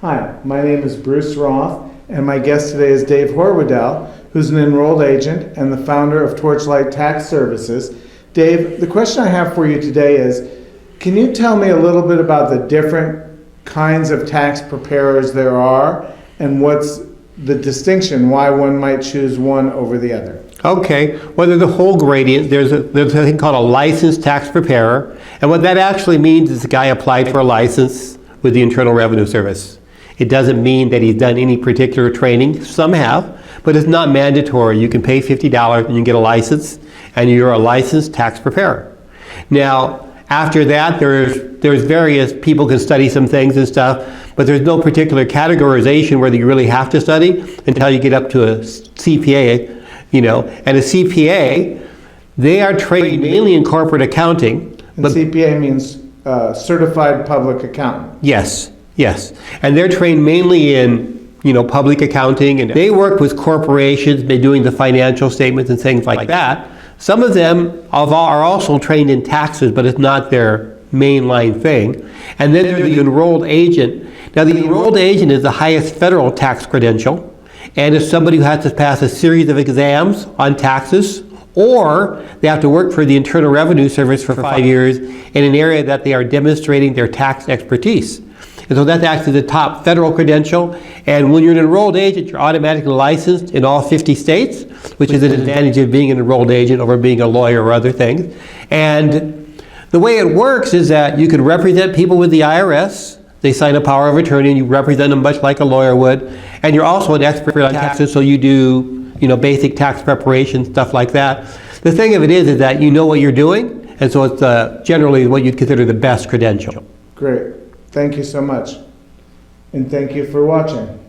Hi, my name is Bruce Roth, and my guest today is Dave Horwedel, who's an enrolled agent and the founder of Torchlight Tax Services. Dave, the question I have for you today is, can you tell me a little bit about the different kinds of tax preparers there are, and what's the distinction, why one might choose one over the other? Okay, well, there's a whole gradient. There's a thing called a licensed tax preparer, and what that actually means is the guy applied for a license with the Internal Revenue Service. It doesn't mean that he's done any particular training. Some have, but it's not mandatory. You can pay $50 and you get a license, and you're a licensed tax preparer. Now, after that, there's various people can study some things and stuff, but there's no particular categorization whether you really have to study until you get up to a CPA. And a CPA, they are trained mainly in corporate accounting. But CPA means Certified Public Accountant. Yes, yes. And they're trained mainly in, public accounting, and they work with corporations, they're doing the financial statements and things like that. Some of them are also trained in taxes, but it's not their mainline thing. And then there's the enrolled agent. Now, the enrolled agent is the highest federal tax credential, and it's somebody who has to pass a series of exams on taxes, or they have to work for the Internal Revenue Service for 5 years in an area that they are demonstrating their tax expertise. And so that's actually the top federal credential. And when you're an enrolled agent, you're automatically licensed in all 50 states, which is an advantage of being an enrolled agent over being a lawyer or other things. And the way it works is that you can represent people with the IRS. They sign a power of attorney and you represent them much like a lawyer would. And you're also an expert on taxes, so you do basic tax preparation, stuff like that. The thing of it is that you know what you're doing, and so it's generally what you'd consider the best credential. Great. Thank you so much. And thank you for watching.